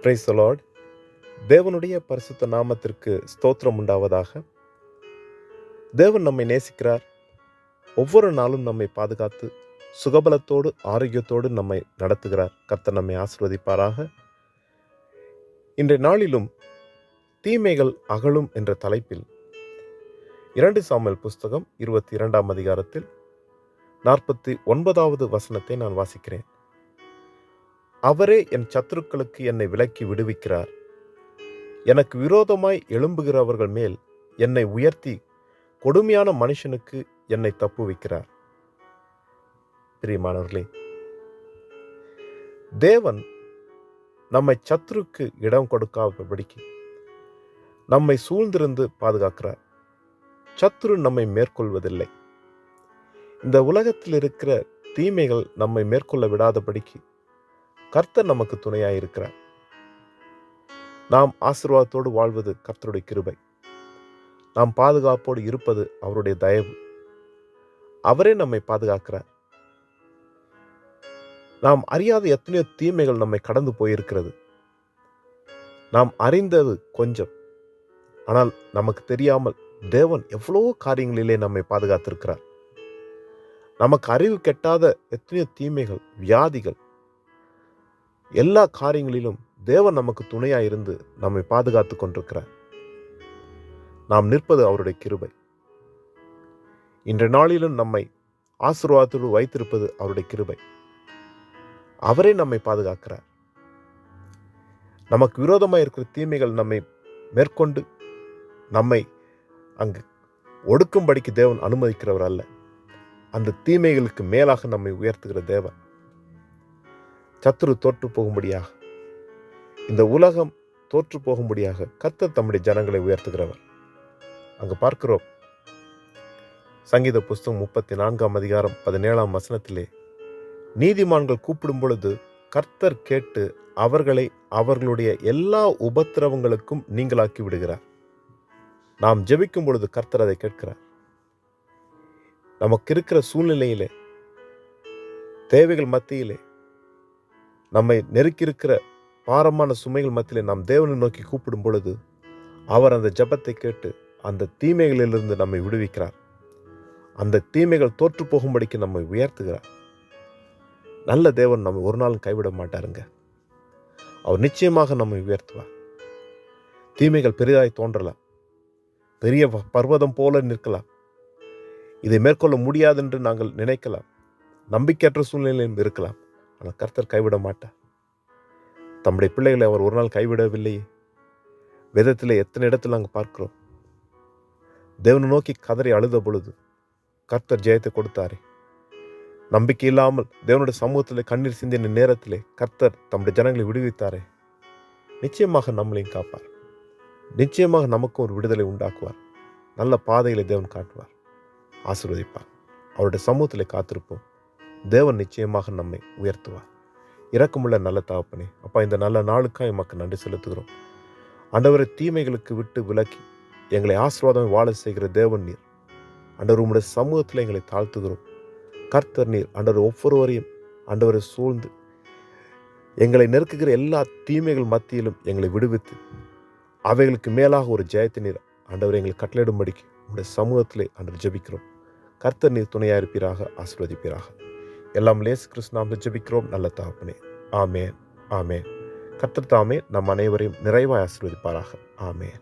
Praise the Lord. தேவனுடைய பரிசுத்த நாமத்திற்கு ஸ்தோத்திரம் உண்டாவதாக. தேவன் நம்மை நேசிக்கிறார். ஒவ்வொரு நாளும் நம்மை பாதுகாத்து சுகபலத்தோடு ஆரோக்கியத்தோடு நம்மை நடத்துகிறார். கர்த்தர் நம்மை ஆசீர்வதிப்பாராக. இன்றைய நாளிலும் தீமைகள் அகலும் என்ற தலைப்பில் 2 சாமுவேல் புஸ்தகம் 22ஆம் அதிகாரத்தில் 49வது வசனத்தை நான் வாசிக்கிறேன். அவரே என் சத்துருக்களுக்கு என்னை விலக்கி விடுவிக்கிறார். எனக்கு விரோதமாய் எழும்புகிறவர்கள் மேல் என்னை உயர்த்தி கொடுமையான மனுஷனுக்கு என்னை தப்புவிக்கிறார். பிரியமானவர்களே, தேவன் நம்மை சத்துருக்கு இடம் கொடுக்காதபடிக்கு நம்மை சூழ்ந்திருந்து பாதுகாக்கிறார். சத்துரு நம்மை மேற்கொள்வதில்லை. இந்த உலகத்தில் இருக்கிற தீமைகள் நம்மை மேற்கொள்ள விடாதபடிக்கு கர்த்தர் நமக்கு துணையாயிருக்கிறார். நாம் ஆசீர்வாதத்தோடு வாழ்வது கர்த்தருடைய கிருபை. நாம் பாதுகாப்போடு இருப்பது அவருடைய தயவு. அவரே நம்மை பாதுகாக்கிறார். நாம் அறியாத எத்தனையோ தீமைகள் நம்மை கடந்து போயிருக்கிறது. நாம் அறிந்தது கொஞ்சம். ஆனால் நமக்கு தெரியாமல் தேவன் எவ்வளவோ காரியங்களிலே நம்மை பாதுகாத்திருக்கிறார். நமக்கு அறிவு கெட்டாத எத்தனையோ தீமைகள், வியாதிகள், எல்லா காரியங்களிலும் தேவன் நமக்கு துணையாயிருந்து நம்மை பாதுகாத்து கொண்டிருக்கிறார். நாம் நிற்பது அவருடைய கிருபை. இன்றைய நாளிலும் நம்மை ஆசீர்வாதத்தோடு வைத்திருப்பது அவருடைய கிருபை. அவரே நம்மை பாதுகாக்கிறார். நமக்கு விரோதமாக இருக்கிற தீமைகள் நம்மை மேற்கொண்டு நம்மை அங்கு ஒடுக்கும்படிக்கு தேவன் அனுமதிக்கிறவர் அல்ல. அந்த தீமைகளுக்கு மேலாக நம்மை உயர்த்துகிற தேவன். சத்துரு தோற்று போகும்படியாக, இந்த உலகம் தோற்று போகும்படியாக கர்த்தர் தம்முடைய ஜனங்களை உயர்த்துகிறவர். அங்கு பார்க்கிறோம், சங்கீத புஸ்தகம் 34ஆம் அதிகாரம் 17ஆம் வசனத்திலே, நீதிமான்கள் கூப்பிடும் பொழுது கர்த்தர் கேட்டு அவர்களை அவர்களுடைய எல்லா உபத்திரவங்களுக்கும் நீங்களாக்கி விடுகிறார். நாம் ஜெபிக்கும் பொழுது கர்த்தர் அதை கேட்கிறார். நமக்கு இருக்கிற சூழ்நிலையிலே, தேவைகள் மத்தியிலே, நம்மை நெருக்கியிருக்கிற பாரமான சுமைகள் மத்தியிலே நாம் தேவனை நோக்கி கூப்பிடும் பொழுது அவர் அந்த ஜெபத்தை கேட்டு அந்த தீமைகளிலிருந்து நம்மை விடுவிக்கிறார். அந்த தீமைகள் தோற்று போகும்படிக்கு நம்மை உயர்த்துகிறார். நல்ல தேவன் நம்மை ஒரு நாளும் கைவிட மாட்டாருங்க. அவர் நிச்சயமாக நம்மை உயர்த்துவார். தீமைகள் பெரிதாய் தோன்றலாம், பெரிய பர்வதம் போல நிற்கலாம். இதை மேற்கொள்ள முடியாது என்று நாங்கள் நினைக்கலாம். நம்பிக்கையற்ற சூழ்நிலையும் இருக்கலாம். ஆனால் கர்த்தர் கைவிட மாட்டார். தம்முடைய பிள்ளைகளை அவர் ஒரு நாள் கைவிடவில்லையே. வேதத்திலே எத்தனை இடத்துல நாங்கள் பார்க்கிறோம், தேவனை நோக்கி கதறி அழுத பொழுது கர்த்தர் ஜெயத்தை கொடுத்தாரே. நம்பிக்கை இல்லாமல் தேவனுடைய சமூகத்தில் கண்ணீர் சிந்தின நேரத்திலே கர்த்தர் தம்முடைய ஜனங்களை விடுவித்தாரே. நிச்சயமாக நம்மளையும் காப்பார். நிச்சயமாக நமக்கும் ஒரு விடுதலை உண்டாக்குவார். நல்ல பாதைகளை தேவன் காட்டுவார், ஆசீர்வதிப்பார். அவருடைய சமூகத்தில் காத்திருப்போம். தேவன் நிச்சயமாக நம்மை உயர்த்துவார். இரக்கமுள்ள நல்ல தகப்பனே, அப்பா, இந்த நல்ல நாளுக்காக எமக்கு நன்றி செலுத்துகிறோம். ஆண்டவரை தீமைகளுக்கு விட்டு விலக்கி எங்களை ஆசீர்வாதம் வாழ செய்கிற தேவன் நீர். ஆண்டவர் உம்முடைய சமூகத்தில் எங்களை தாழ்த்துகிறோம். கர்த்தர் நீர் ஆண்டவர் ஒவ்வொருவரையும் ஆண்டவரை சூழ்ந்து எங்களை நெருக்குகிற எல்லா தீமைகள் மத்தியிலும் எங்களை விடுவித்து அவைகளுக்கு மேலாக ஒரு ஜெயத்தை நீர் ஆண்டவர் எங்களை கட்டளையிடும்படிக்கு உங்களுடைய சமூகத்திலே ஆண்டவர் ஜெபிக்கிறோம். கர்த்தர் நீர் துணையாக இருப்பீராக, ஆசீர்வதிப்பீராக. எல்லாம் இயேசு கிறிஸ்து நாமத்தில் ஜெபிக்கிறோம் நல்ல தகப்பனே. ஆமென், ஆமென். கர்த்தர் தாமே நம் அனைவரையும் நிறைவாய் ஆசீர்வதிப்பாராக. ஆமென்.